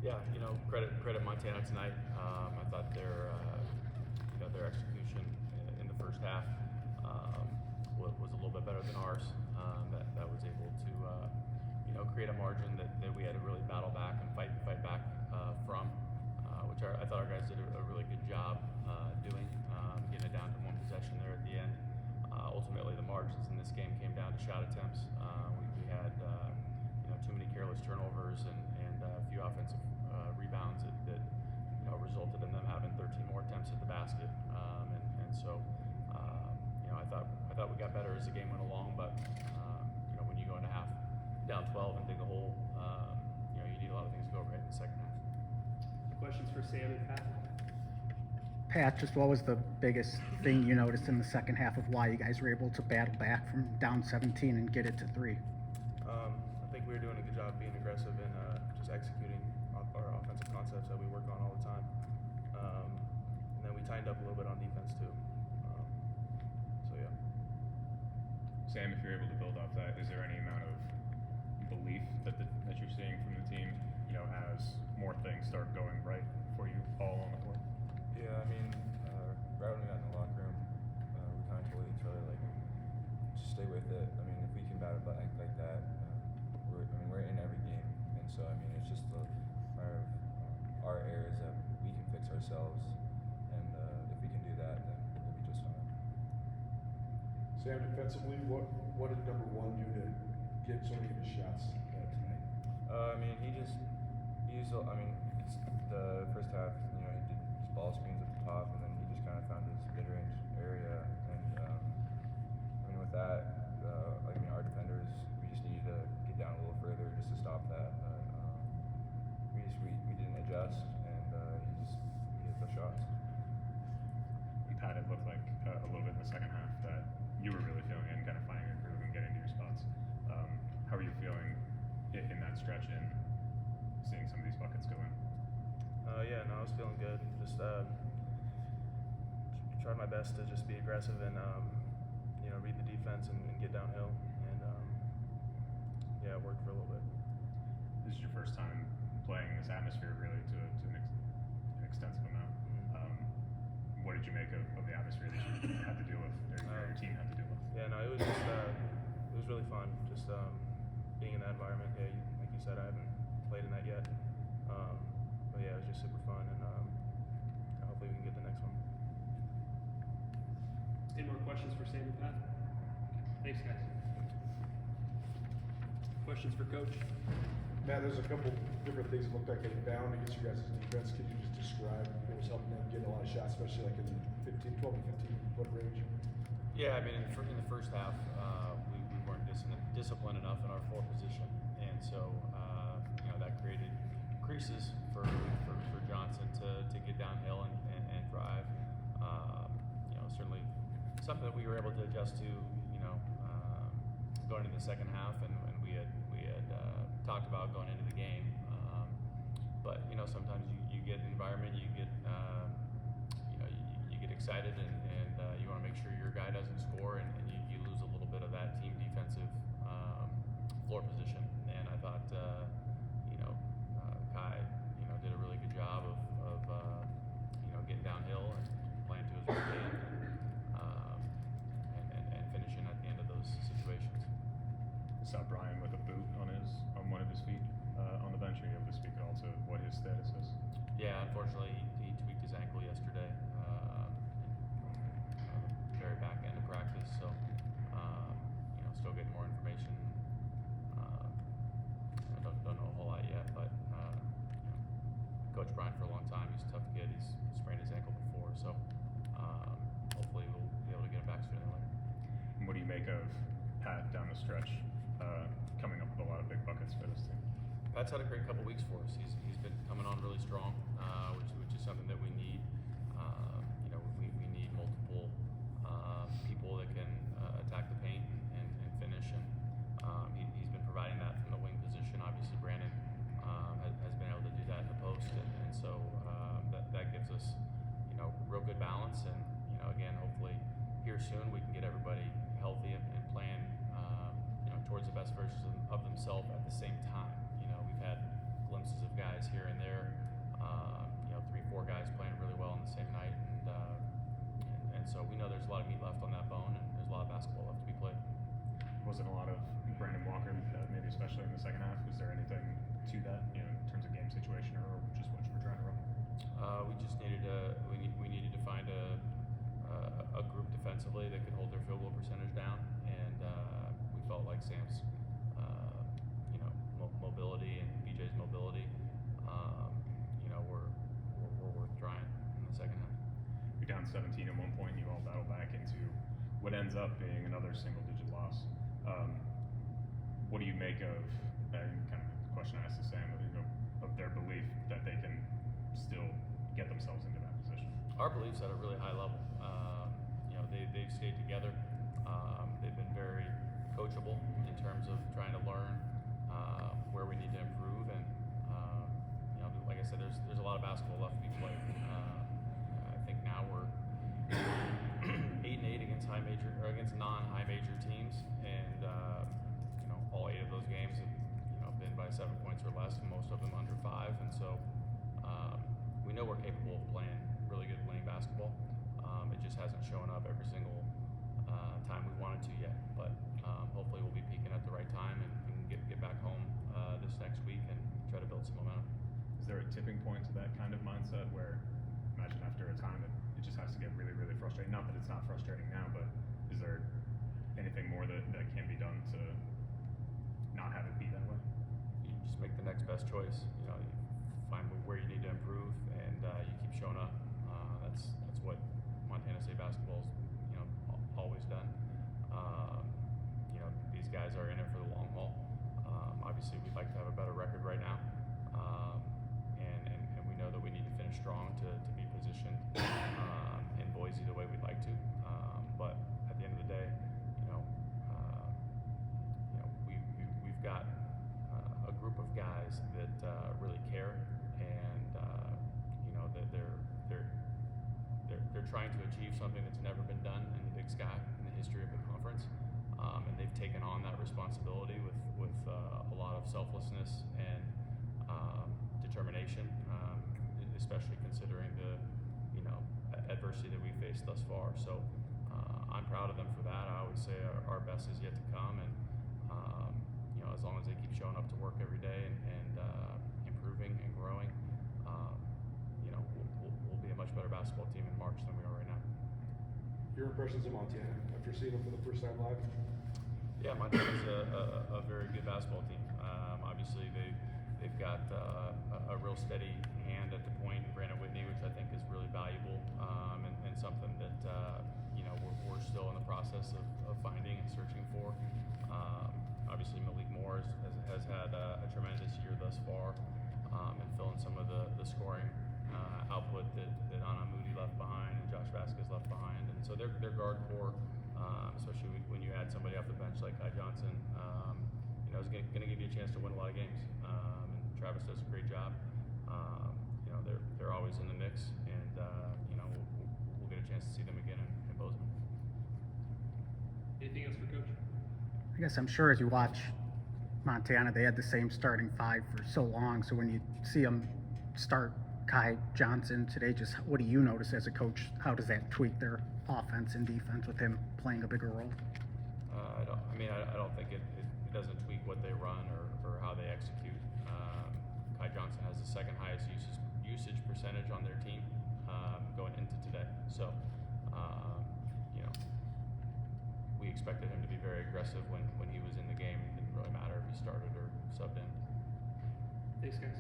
Yeah, credit Montana tonight. I thought their execution in the first half was a little bit better than ours. That was able to create a margin that we had to really battle back and fight back from, which I thought our guys did a really good job doing, getting it down to one possession there at the end. Ultimately, the margins in this game came down to shot attempts. We had too many careless turnovers and a few offensive rebounds that resulted in them having 13 more attempts at the basket. And so I thought we got better as the game went along, but when you go into half down 12 and dig a hole, you need a lot of things to go right in the second half. Questions for Sam and Pat? Pat, just what was the biggest thing you noticed in the second half of why you guys were able to battle back from down 17 and get it to 3? I think we were doing a good job being aggressive and just executing our offensive concepts that we work on all the time. And then we tightened up a little bit on defense too. So yeah. Sam, if you're able to build off that, is there any amount of belief that you're seeing from the team, as more things start going right for you all on the court? Yeah, I mean, right when we got in the locker room, we kind of told each other, like, just stay with it. I mean, if we can battle back like that, we're in every game. And so, I mean, it's just a matter of our areas that we can fix ourselves. And if we can do that, then we'll be just fine. Sam, defensively, what did number one do to get so many of his shots tonight? It's the first half, he did his ball screens at the top, and then he just kind of found his mid-range area. And with that, our defenders, we just needed to get down a little further just to stop that. But we didn't adjust, and he hit the shots. Pat, it looked like a little bit in the second half that you were really feeling it and kind of finding your groove and getting to your spots. How are you feeling in that stretch and seeing some of these buckets go in? I was feeling good. Just tried my best to just be aggressive and read the defense and get downhill. And it worked for a little bit. This is your first time playing this atmosphere really to an extensive amount. What did you make of the atmosphere that you had to deal with, or your team had to deal with? Yeah, no, it was just it was really fun. Just being in that environment. Yeah, like you said, I haven't played in that yet. But yeah, it was just super fun, and hopefully we can get the next one. Any more questions for Sam and Pat? Thanks, guys. Questions for Coach? Matt, there's a couple different things that looked like they bound against you guys' defense. Could you just describe what was helping them get a lot of shots, especially like in the 12 to 15 foot range? Yeah, in the first half, we weren't disciplined enough in our floor position, and so that created creases for Johnson to get downhill and drive. Certainly something that we were able to adjust to, going into the second half, and we had talked about going into the game. But sometimes you get an environment, you get you get excited, and you want to make sure your guy doesn't score, and you lose a little bit of that team defensive floor position. And I thought Kai did a really good job of getting downhill and playing to his right hand and finishing at the end of those situations. I saw Brian with a boot on one of his feet on the bench. Are you able to speak at all to what his status is? Yeah, unfortunately, he tweaked his ankle yesterday, very back end of practice. So, still getting more information. I don't know a whole lot yet, but Coach Brian for a long time. He's a tough kid. He's sprained his ankle before, so hopefully we'll be able to get him back sooner than later. And what do you make of Pat down the stretch, coming up with a lot of big buckets for this team? Pat's had a great couple weeks for us. He's been coming on really strong, which is something that we need. We need multiple people that can attack the paint and finish, and he's been providing that from the wing position. Obviously, Brandon has been able to do that in the post, and so that gives us real good balance. And again, hopefully here soon we can get everybody healthy and playing towards the best versions of themselves at the same time. We've had glimpses of guys here and there. You know, 3-4 guys playing really well on the same night, and so we know there's a lot of meat left on that bone, and there's a lot of basketball left to be played. Wasn't a lot of Brandon Walker, maybe especially in the second half. Was there anything to that, you know, in terms of game situation, or just what you were trying to run? We just needed we needed to find a group defensively that could hold their field goal percentage down, and we felt like Sam's you know, mobility and BJ's mobility, you know, were worth trying in the second half. You're down 17 at one point. You all battle back into what ends up being another single-digit loss. What do you make of kind of the question I asked to Sam, you know, of their belief that they can still get themselves into that position? Our belief's at a really high level. You know, they've stayed together. They've been very coachable in terms of trying to learn where we need to improve, and you know, like I said, there's a lot of basketball left to be played. I think now we're 8-8 against against non-high major teams, and you know, all 8 of those games have, you know, been by 7 points or less, and most of them under 5. And so we know we're capable of playing really good winning basketball. It just hasn't shown up every single time we wanted to yet. But hopefully we'll be peaking at the right time and get back home this next week and try to build some momentum. Is there a tipping point to that kind of mindset where, imagine after a time, it just has to get really, really frustrating? Not that it's not frustrating now, but is there anything more that can be done to not have it be that way? You just make the next best choice. You know, you find where you need to improve, and you keep showing up. That's what Montana State basketball's, you know, always done. You know, these guys are in it for the long haul. Obviously, we'd like to have a better record right now, and we know that we need to finish strong to be positioned in Boise the way we'd like to. But at the end of the day, you know, we've got a group of guys that really care, and you know, that they're trying to achieve something that's never been done in the Big Sky in the history of the conference, and they've taken on that responsibility with a lot of selflessness and determination, especially considering the, you know, adversity that we faced thus far. So I'm proud of them for that. I always say our best is yet to come, and you know, as long as they keep showing up to work every day and improving and growing, you know, we'll be a much better basketball team in March than we are right now. Your impressions of Montana after seeing them for the first time live? Yeah, Montana's a very good basketball team. Obviously, they've got a real steady hand at the point in Brandon Whitney, which I think is really valuable, and something that you know, we're still in the process of finding and searching for. Obviously, Malik Moore has had a tremendous year thus far, and filling some of the scoring output that Anna Moody left behind and Josh Vasquez left behind. And so their guard core, especially when you add somebody off the bench like Kai Johnson, you know, is going to give you a chance to win a lot of games. And Travis does a great job. You know, they're always in the mix, and you know, we'll get a chance to see them again in Bozeman. Anything else for Coach? I guess I'm sure as you watch Montana, they had the same starting 5 for so long. So when you see them start Kai Johnson today, just what do you notice as a coach? How does that tweak their offense and defense with him playing a bigger role? I don't think it doesn't tweak what they run or how they execute. Kai Johnson has the second highest usage percentage on their team going into today. So, you know, we expected him to be very aggressive when he was in the game. It didn't really matter if he started or subbed in. Thanks, guys.